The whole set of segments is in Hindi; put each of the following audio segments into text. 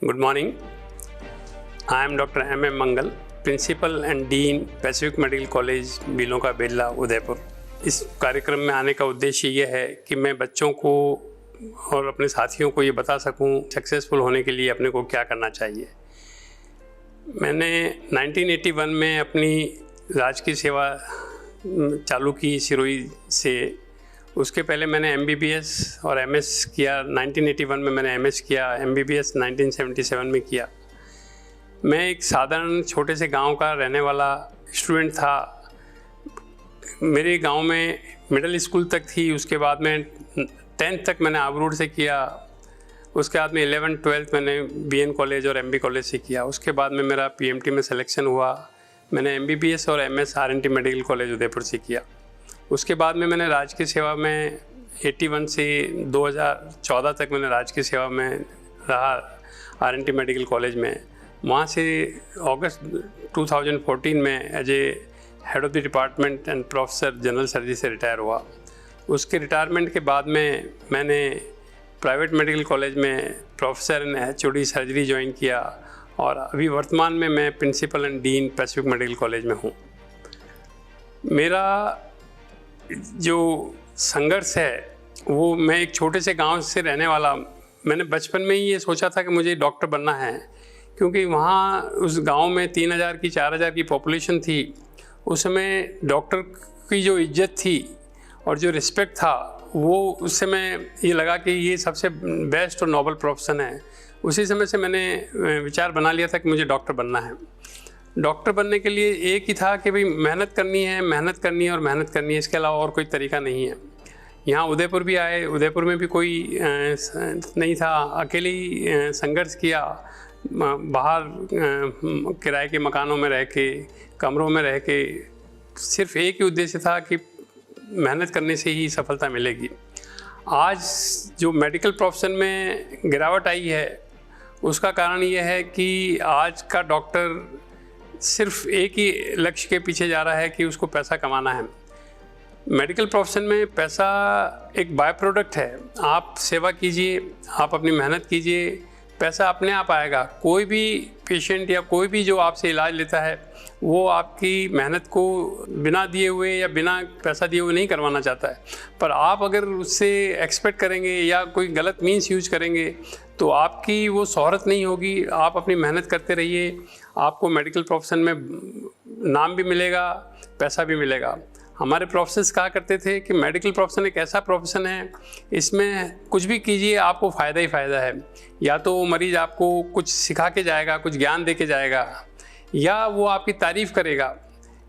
Good morning. I am Dr. M.M. Mangal, Principal and Dean, Pacific Medical College, बिलोका बेल्ला, उदयपुर। इस कार्यक्रम में आने का उद्देश्य ये है कि मैं बच्चों को और अपने साथियों को ये बता सकूं सक्सेसफुल होने के लिए अपने को क्या करना चाहिए। मैंने 1981 में अपनी राजकीय सेवा चालू की सिरोही से। उसके पहले मैंने MBBS और MS किया। 1981 में मैंने MS किया, MBBS 1977 में किया। मैं एक साधारण छोटे से गांव का रहने वाला स्टूडेंट था। मेरे गांव में मिडिल स्कूल तक थी, उसके बाद में 10th तक मैंने आबरूड से किया। उसके बाद में 11th 12th मैंने BN कॉलेज और MB कॉलेज से किया। उसके बाद में मेरा PMT में सिलेक्शन हुआ। मैंने MBBS और MS RNT medical college Udaipur से किया। उसके बाद में मैंने राजकीय सेवा में 81 से 2014 तक मैंने राजकीय सेवा में रहा RNT मेडिकल कॉलेज में। वहाँ से अगस्त 2014 में as a head of the department and professor general surgery से रिटायर हुआ। उसके रिटायरमेंट के बाद में मैंने प्राइवेट मेडिकल कॉलेज में professor in HOD surgery join किया और अभी वर्तमान में मैं principal and dean Pacific medical college में हूँ। मेरा जो संघर्ष है वो, मैं एक छोटे से गांव से रहने वाला। मैंने बचपन में ही ये सोचा था कि मुझे डॉक्टर बनना है, क्योंकि वहाँ उस गांव में 3000 की 4000 की पॉपुलेशन थी। उस समय डॉक्टर की जो इज्जत थी और जो रिस्पेक्ट था, वो उस समय ये लगा कि ये सबसे बेस्ट और नोबल प्रोफेशन है। उसी समय से मैंने विचार बना लिया था कि मुझे डॉक्टर बनना है। डॉक्टर बनने के लिए एक ही था कि भाई मेहनत करनी है, मेहनत करनी है और मेहनत करनी है, इसके अलावा और कोई तरीका नहीं है। यहाँ उदयपुर भी आए, उदयपुर में भी कोई नहीं था। अकेले ही संघर्ष किया, बाहर किराए के मकानों में रह के, कमरों में रह के। सिर्फ एक ही उद्देश्य था कि मेहनत करने से ही सफलता मिलेगी। आज जो मेडिकल प्रोफेशन में गिरावट आई है, उसका कारण ये है कि आज का डॉक्टर सिर्फ एक ही लक्ष्य के पीछे जा रहा है कि उसको पैसा कमाना है। मेडिकल प्रोफेशन में पैसा एक बाय प्रोडक्ट है। आप सेवा कीजिए, आप अपनी मेहनत कीजिए, पैसा अपने आप आएगा। कोई भी पेशेंट या कोई भी जो आपसे इलाज लेता है, वो आपकी मेहनत को बिना दिए हुए या बिना पैसा दिए हुए नहीं करवाना चाहता है। पर आप अगर उससे एक्सपेक्ट करेंगे या कोई गलत मीन्स यूज करेंगे तो आपकी वो शोहरत नहीं होगी। आप अपनी मेहनत करते रहिए, आपको मेडिकल प्रोफेशन में नाम भी मिलेगा, पैसा भी मिलेगा। हमारे प्रोफेसर्स कहा करते थे कि मेडिकल प्रोफेशन एक ऐसा प्रोफेशन है, इसमें कुछ भी कीजिए आपको फ़ायदा ही फ़ायदा है। या तो वो मरीज़ आपको कुछ सिखा के जाएगा, कुछ ज्ञान दे के जाएगा, या वो आपकी तारीफ़ करेगा,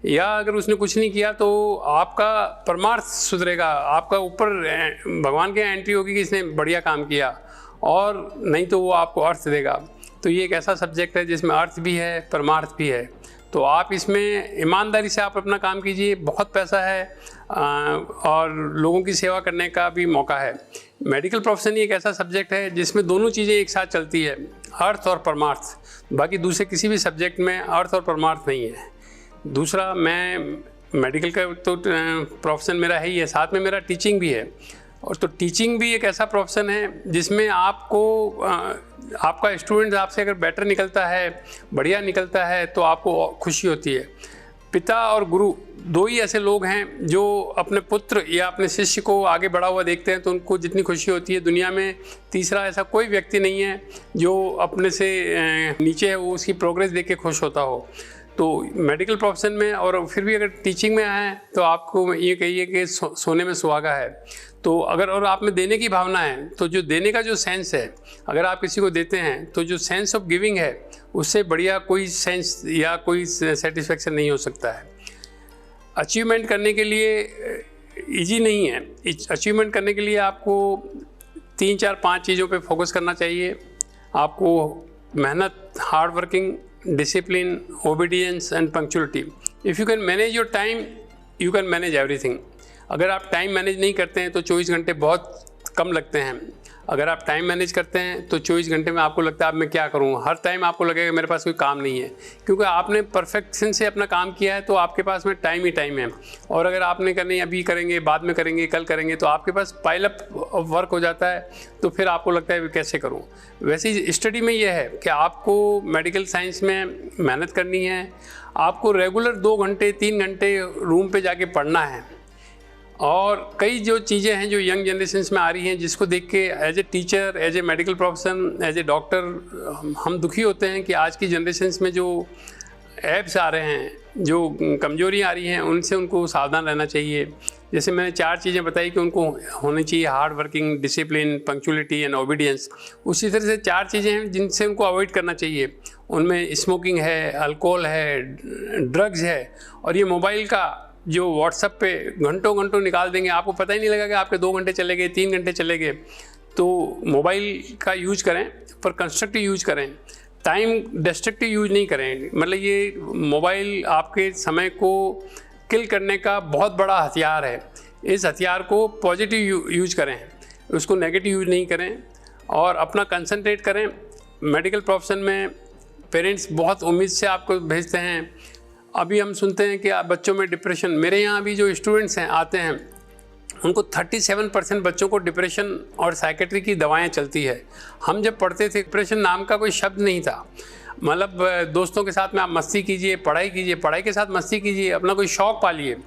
या अगर उसने कुछ नहीं किया तो आपका परमार्थ सुधरेगा, आपका ऊपर भगवान की एंट्री होगी कि इसने बढ़िया काम किया, और नहीं तो वो आपको अर्थ देगा। तो ये एक ऐसा सब्जेक्ट है जिसमें अर्थ भी है, परमार्थ भी है। तो आप इसमें ईमानदारी से आप अपना काम कीजिए, बहुत पैसा है और लोगों की सेवा करने का भी मौका है। मेडिकल प्रोफेशन ही एक ऐसा सब्जेक्ट है जिसमें दोनों चीज़ें एक साथ चलती है, अर्थ और परमार्थ। बाकी दूसरे किसी भी सब्जेक्ट में अर्थ और परमार्थ नहीं है। दूसरा, मैं मेडिकल का तो प्रोफेशन मेरा है ही है, साथ में मेरा टीचिंग भी है। और तो टीचिंग भी एक ऐसा प्रोफेशन है जिसमें आपको आपका स्टूडेंट आपसे अगर बेटर निकलता है, बढ़िया निकलता है, तो आपको खुशी होती है। पिता और गुरु दो ही ऐसे लोग हैं जो अपने पुत्र या अपने शिष्य को आगे बढ़ा हुआ देखते हैं तो उनको जितनी खुशी होती है, दुनिया में तीसरा ऐसा कोई व्यक्ति नहीं है जो अपने से नीचे है वो उसकी प्रोग्रेस देख के खुश होता हो। तो मेडिकल प्रोफेशन में और फिर भी अगर टीचिंग में आए तो आपको ये कहिए कि सोने में सुहागा है। तो अगर और आप में देने की भावना है, तो जो देने का जो सेंस है, अगर आप किसी को देते हैं तो जो सेंस ऑफ गिविंग है, उससे बढ़िया कोई सेंस या कोई सेटिस्फेक्शन नहीं हो सकता है। अचीवमेंट करने के लिए इजी नहीं है। अचीवमेंट करने के लिए आपको 3 4 5 चीज़ों पे फोकस करना चाहिए। आपको मेहनत, hard working, discipline, obedience and punctuality. If you can manage your time, you can manage everything. अगर आप टाइम मैनेज नहीं करते हैं तो 24 घंटे बहुत कम लगते हैं। अगर आप टाइम मैनेज करते हैं तो 24 घंटे में आपको लगता है अब मैं क्या करूँ, हर टाइम आपको लगेगा मेरे पास कोई काम नहीं है, क्योंकि आपने परफेक्शन से अपना काम किया है तो आपके पास में टाइम ही टाइम है। और अगर आपने करनी अभी करेंगे, बाद में करेंगे, कल करेंगे, तो आपके पास पाइल अप वर्क हो जाता है, तो फिर आपको लगता है कैसे करूँ। वैसे ही स्टडी में ये है कि आपको मेडिकल साइंस में मेहनत करनी है, आपको रेगुलर 2 घंटे 3 घंटे रूम पे जाके पढ़ना है। और कई जो चीज़ें हैं जो यंग जनरेशन्स में आ रही हैं, जिसको देख के as a teacher, as a medical profession, as a doctor हम दुखी होते हैं कि आज की जनरेशन्स में जो ऐप्स आ रहे हैं, जो कमजोरी आ रही हैं, उनसे उनको सावधान रहना चाहिए। जैसे मैंने 4 चीज़ें बताई कि उनको होनी चाहिए, hard working, discipline, punctuality and obedience. उसी तरह से 4 चीज़ें हैं जिनसे उनको अवॉइड करना चाहिए। उनमें स्मोकिंग है, अल्कोहल है, ड्रग्स है, और ये मोबाइल का जो व्हाट्सएप पे घंटों घंटों निकाल देंगे, आपको पता ही नहीं लगेगा कि आपके 2 घंटे चले गए, 3 घंटे चले गए। तो मोबाइल का यूज करें, पर कंस्ट्रक्टिव यूज करें, टाइम डिस्ट्रक्टिव यूज नहीं करें। मतलब ये मोबाइल आपके समय को किल करने का बहुत बड़ा हथियार है। इस हथियार को पॉजिटिव यूज करें, उसको नेगेटिव यूज नहीं करें, और अपना कंसंट्रेट करें। मेडिकल प्रोफेशन में पेरेंट्स बहुत उम्मीद से आपको भेजते हैं। अभी हम सुनते हैं कि बच्चों में डिप्रेशन, मेरे यहाँ अभी जो स्टूडेंट्स हैं आते हैं, उनको 37% बच्चों को डिप्रेशन और साइकेट्री की दवाएं चलती है। हम जब पढ़ते थे, डिप्रेशन नाम का कोई शब्द नहीं था। मतलब दोस्तों के साथ में आप मस्ती कीजिए, पढ़ाई कीजिए, पढ़ाई के साथ मस्ती कीजिए, अपना कोई शौक़ पालिए,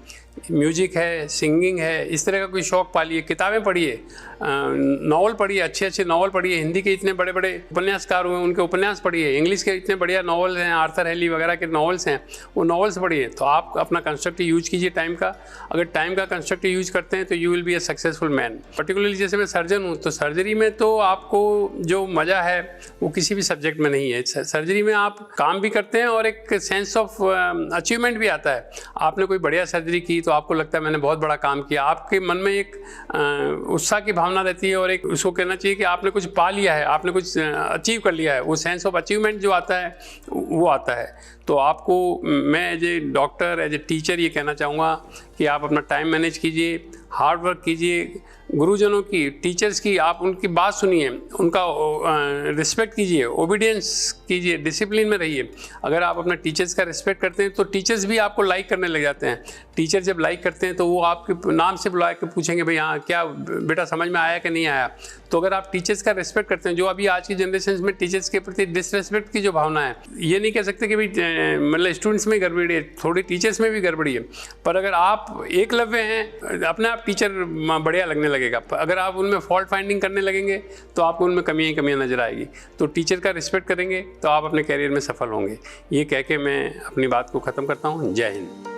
म्यूजिक है, सिंगिंग है, इस तरह का कोई शौक़ पालिए, किताबें पढ़िए, नावल पढ़िए, अच्छे अच्छे नावल पढ़िए। हिंदी के इतने बड़े बड़े उपन्यासकार हुए, उनके उपन्यास पढ़िए। इंग्लिश के इतने बढ़िया नावल हैं, आर्थर हेली वगैरह के नावल्स हैं, वो नावल्स पढ़िए। तो आप अपना कंस्ट्रक्टिव यूज कीजिए टाइम का। अगर टाइम का कंस्ट्रक्टिव यूज करते हैं तो you will be a successful man. Particularly जैसे मैं सर्जन हूँ, तो सर्जरी में तो आपको जो मज़ा है वो किसी भी सब्जेक्ट में नहीं है। सर्जरी में आप काम भी करते हैं और एक सेंस ऑफ अचीवमेंट भी आता है। आपने कोई बढ़िया सर्जरी की तो आपको लगता है मैंने बहुत बड़ा काम किया। आपके मन में एक उत्साह की भावना रहती है, और एक उसको कहना चाहिए कि आपने कुछ पा लिया है, आपने कुछ अचीव कर लिया है। वो सेंस ऑफ अचीवमेंट जो आता है वो आता है। तो आपको मैं as a doctor, as a teacher ये कहना चाहूँगा कि आप अपना टाइम मैनेज कीजिए, हार्ड वर्क कीजिए, गुरुजनों की, टीचर्स की आप उनकी बात सुनिए, उनका रिस्पेक्ट कीजिए, ओबीडियंस कीजिए, डिसिप्लिन में रहिए। अगर आप अपने टीचर्स का रिस्पेक्ट करते हैं तो टीचर्स भी आपको लाइक करने लग जाते हैं। टीचर जब लाइक करते हैं तो वो आपके नाम से बुला के पूछेंगे भाई हाँ क्या बेटा समझ में आया कि नहीं आया। तो अगर आप टीचर्स का रिस्पेक्ट करते हैं, जो अभी आज की जनरेशन में टीचर्स के प्रति डिसरिस्पेक्ट की जो भावना है, ये नहीं कह सकते कि भाई मतलब स्टूडेंट्स में गड़बड़ी है, थोड़ी टीचर्स में भी गड़बड़ी है। पर अगर आप एकलव्य हैं, अपने आप टीचर बढ़िया लगने लगेगा। अगर आप उनमें फॉल्ट फाइंडिंग करने लगेंगे तो आपको उनमें कमियां नजर आएगी। तो टीचर का रिस्पेक्ट करेंगे तो आप अपने कैरियर में सफल होंगे। ये कह के मैं अपनी बात को ख़त्म करता हूँ। जय हिंद।